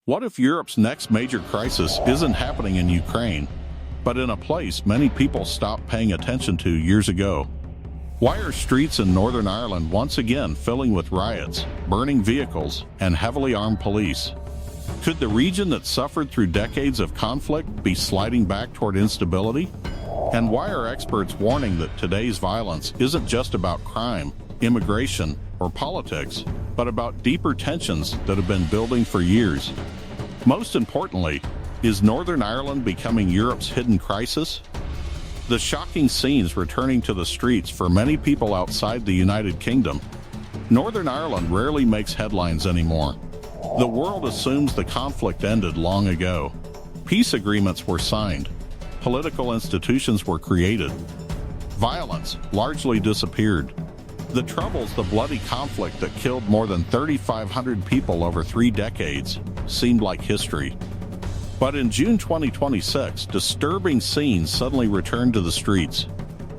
What if Europe's next major crisis isn't happening in Ukraine, but in a place many people stopped paying attention to years ago? Why are streets in Northern Ireland once again filling with riots, burning vehicles, and heavily armed police? Could the region that suffered through decades of conflict be sliding back toward instability? And why are experts warning that today's violence isn't just about crime, immigration, or politics, but about deeper tensions that have been building for years? Most importantly, is Northern Ireland becoming Europe's hidden crisis? The shocking scenes returning to the streets for many people outside the United Kingdom. Northern Ireland rarely makes headlines anymore. The world assumes the conflict ended long ago. Peace agreements were signed. Political institutions were created. Violence largely disappeared. The Troubles, the bloody conflict that killed more than 3,500 people over 3 decades, seemed like history. But in June 2026, disturbing scenes suddenly returned to the streets.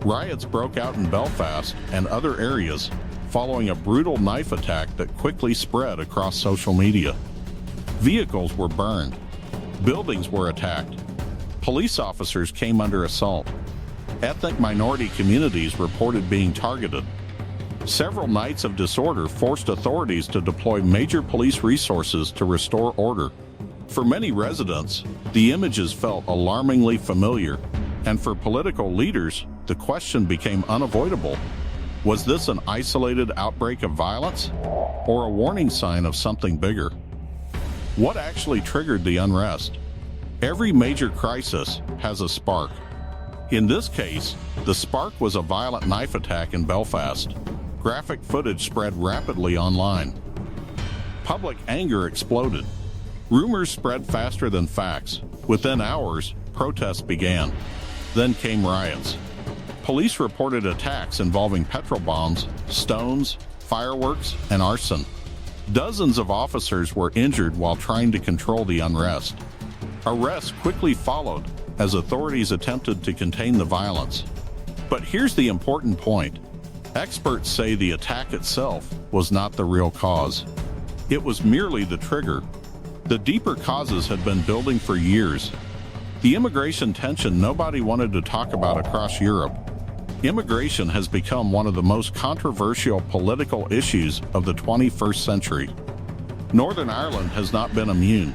Riots broke out in Belfast and other areas following a brutal knife attack that quickly spread across social media. Vehicles were burned. Buildings were attacked. Police officers came under assault. Ethnic minority communities reported being targeted. Several nights of disorder forced authorities to deploy major police resources to restore order. For many residents, the images felt alarmingly familiar, and for political leaders, the question became unavoidable. Was this an isolated outbreak of violence, or a warning sign of something bigger? What actually triggered the unrest? Every major crisis has a spark. In this case, the spark was a violent knife attack in Belfast. Graphic footage spread rapidly online. Public anger exploded. Rumors spread faster than facts. Within hours, protests began. Then came riots. Police reported attacks involving petrol bombs, stones, fireworks, and arson. Dozens of officers were injured while trying to control the unrest. Arrests quickly followed as authorities attempted to contain the violence. But here's the important point. Experts say the attack itself was not the real cause. It was merely the trigger. The deeper causes had been building for years. The immigration tension nobody wanted to talk about across Europe. Immigration has become one of the most controversial political issues of the 21st century. Northern Ireland has not been immune.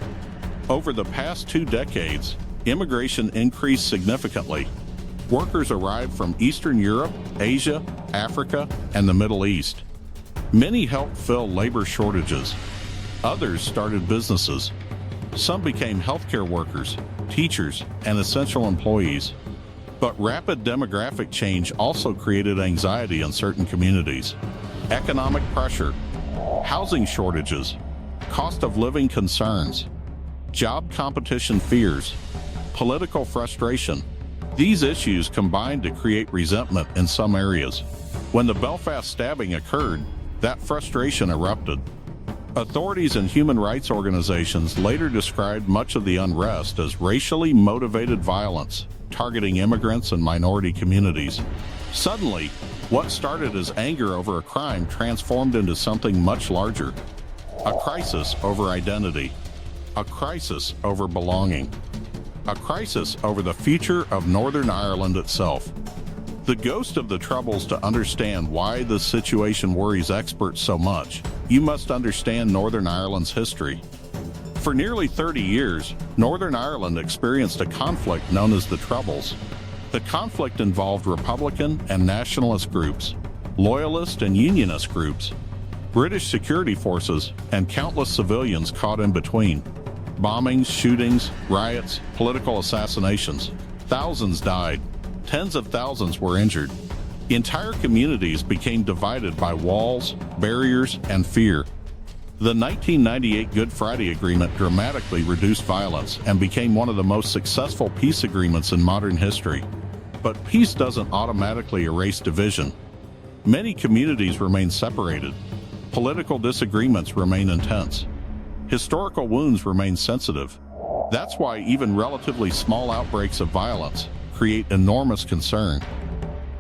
Over the past 2 decades, immigration increased significantly. Workers arrived from Eastern Europe, Asia, Africa, and the Middle East. Many helped fill labor shortages. Others started businesses. Some became healthcare workers, teachers, and essential employees. But rapid demographic change also created anxiety in certain communities. Economic pressure, housing shortages, cost of living concerns, job competition fears, political frustration. These issues combined to create resentment in some areas. When the Belfast stabbing occurred, that frustration erupted. Authorities and human rights organizations later described much of the unrest as racially motivated violence, targeting immigrants and minority communities. Suddenly, what started as anger over a crime transformed into something much larger. A crisis over identity. A crisis over belonging. A crisis over the future of Northern Ireland itself. The ghost of the Troubles. To understand why this situation worries experts so much, you must understand Northern Ireland's history. For nearly 30 years, Northern Ireland experienced a conflict known as the Troubles. The conflict involved Republican and nationalist groups, loyalist and unionist groups, British security forces, and countless civilians caught in between. Bombings, shootings, riots, political assassinations. Thousands died. Tens of thousands were injured. Entire communities became divided by walls, barriers, and fear. The 1998 Good Friday Agreement dramatically reduced violence and became one of the most successful peace agreements in modern history. But peace doesn't automatically erase division. Many communities remain separated. Political disagreements remain intense. Historical wounds remain sensitive. That's why even relatively small outbreaks of violence create enormous concern.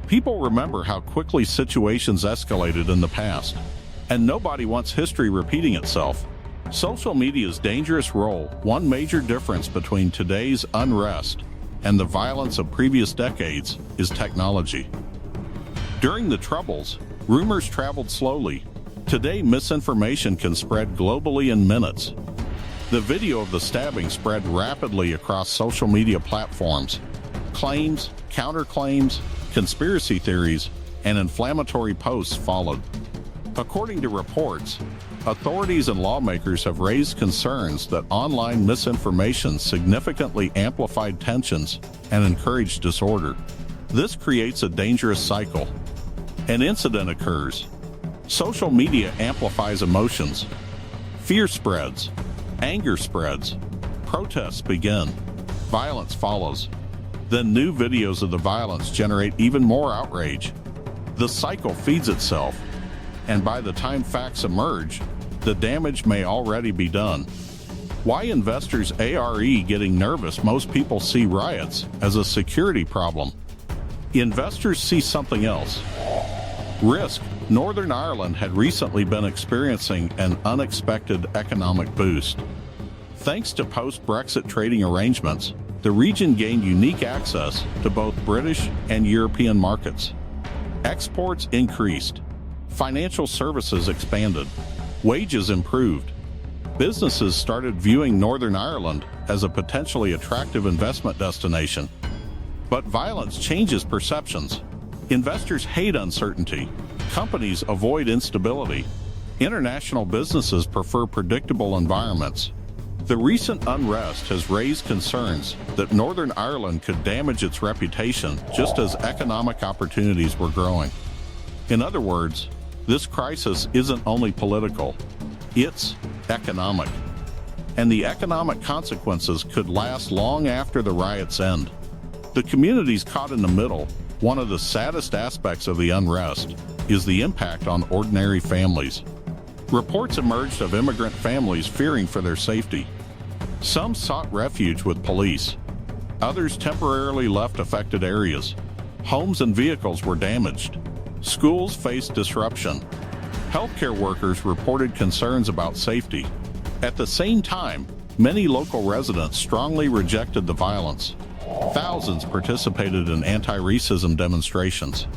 People remember how quickly situations escalated in the past, and nobody wants history repeating itself. Social media's dangerous role. One major difference between today's unrest and the violence of previous decades is technology. During the Troubles, rumors traveled slowly. Today, misinformation can spread globally in minutes. The video of the stabbing spread rapidly across social media platforms. Claims, counterclaims, conspiracy theories, and inflammatory posts followed. According to reports, authorities and lawmakers have raised concerns that online misinformation significantly amplified tensions and encouraged disorder. This creates a dangerous cycle. An incident occurs. Social media amplifies emotions. Fear spreads. Anger spreads. Protests begin. Violence follows. Then new videos of the violence generate even more outrage. The cycle feeds itself, and by the time facts emerge, the damage may already be done. Why investors are getting nervous? Most people see riots as a security problem. Investors see something else. Risk. Northern Ireland had recently been experiencing an unexpected economic boost. Thanks to post-Brexit trading arrangements, the region gained unique access to both British and European markets. Exports increased. Financial services expanded. Wages improved. Businesses started viewing Northern Ireland as a potentially attractive investment destination. But violence changes perceptions. Investors hate uncertainty. Companies avoid instability. International businesses prefer predictable environments. The recent unrest has raised concerns that Northern Ireland could damage its reputation just as economic opportunities were growing. In other words, this crisis isn't only political, it's economic. And the economic consequences could last long after the riots end. The communities caught in the middle. One of the saddest aspects of the unrest is the impact on ordinary families. Reports emerged of immigrant families fearing for their safety. Some sought refuge with police. Others temporarily left affected areas. Homes and vehicles were damaged. Schools faced disruption. Healthcare workers reported concerns about safety. At the same time, many local residents strongly rejected the violence. Thousands participated in anti-racism demonstrations.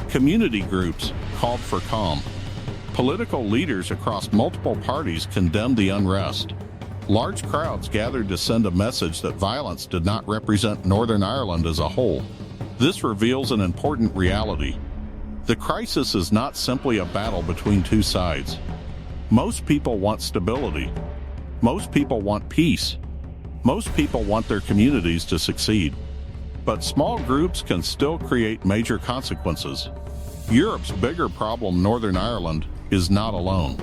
Community groups called for calm. Political leaders across multiple parties condemned the unrest. Large crowds gathered to send a message that violence did not represent Northern Ireland as a whole. This reveals an important reality. The crisis is not simply a battle between two sides. Most people want stability. Most people want peace. Most people want their communities to succeed. But small groups can still create major consequences. Europe's bigger problem, Northern Ireland, is not alone.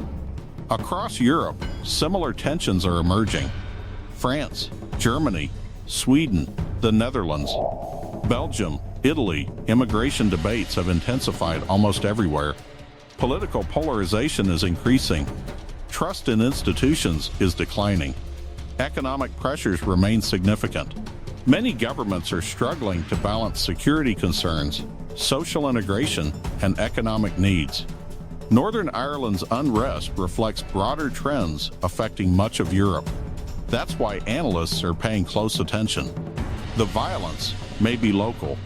Across Europe, similar tensions are emerging. France, Germany, Sweden, the Netherlands, Belgium, Italy, immigration debates have intensified almost everywhere. Political polarization is increasing. Trust in institutions is declining. Economic pressures remain significant. Many governments are struggling to balance security concerns, social integration, and economic needs. Northern Ireland's unrest reflects broader trends affecting much of Europe. That's why analysts are paying close attention. The violence may be local,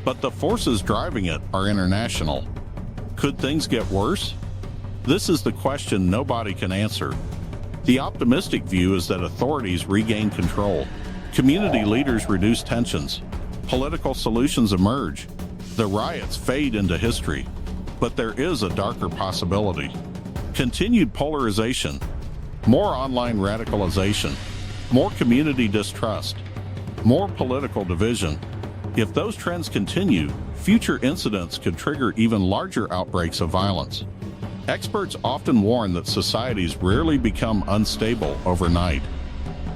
but the forces driving it are international. Could things get worse? This is the question nobody can answer. The optimistic view is that authorities regain control. Community leaders reduce tensions. Political solutions emerge. The riots fade into history. But there is a darker possibility. Continued polarization, more online radicalization, more community distrust, more political division. If those trends continue, future incidents could trigger even larger outbreaks of violence. Experts often warn that societies rarely become unstable overnight.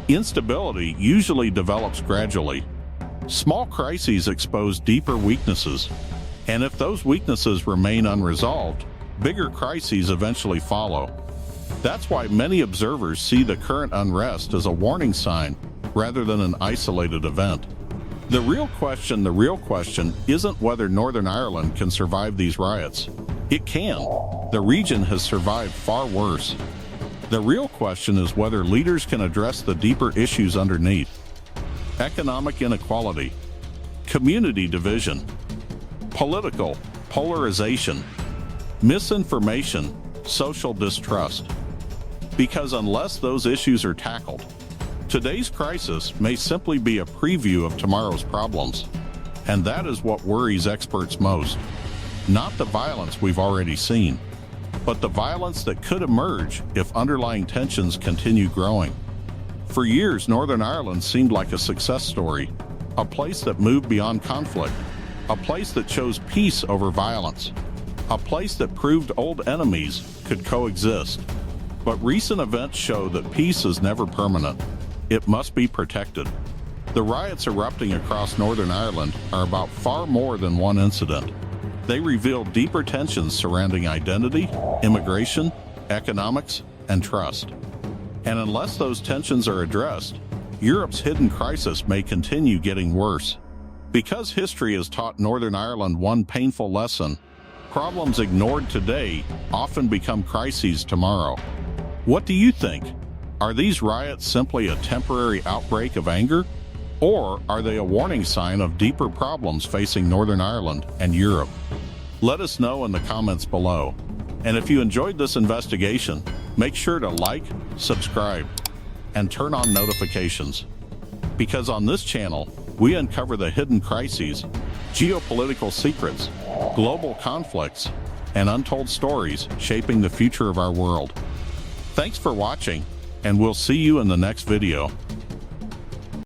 Instability usually develops gradually. Small crises expose deeper weaknesses. And if those weaknesses remain unresolved, bigger crises eventually follow. That's why many observers see the current unrest as a warning sign rather than an isolated event. The real question isn't whether Northern Ireland can survive these riots. It can. The region has survived far worse. The real question is whether leaders can address the deeper issues underneath: economic inequality, community division, political polarization, misinformation, social distrust. Because unless those issues are tackled, today's crisis may simply be a preview of tomorrow's problems. And that is what worries experts most. Not the violence we've already seen, but the violence that could emerge if underlying tensions continue growing. For years, Northern Ireland seemed like a success story, a place that moved beyond conflict, a place that chose peace over violence, a place that proved old enemies could coexist. But recent events show that peace is never permanent. It must be protected. The riots erupting across Northern Ireland are about far more than one incident. They reveal deeper tensions surrounding identity, immigration, economics, and trust. And unless those tensions are addressed, Europe's hidden crisis may continue getting worse. Because history has taught Northern Ireland one painful lesson: problems ignored today often become crises tomorrow. What do you think? Are these riots simply a temporary outbreak of anger? Or are they a warning sign of deeper problems facing Northern Ireland and Europe? Let us know in the comments below. And if you enjoyed this investigation, make sure to like, subscribe, and turn on notifications. Because on this channel, we uncover the hidden crises, geopolitical secrets, global conflicts, and untold stories shaping the future of our world. Thanks for watching, and we'll see you in the next video.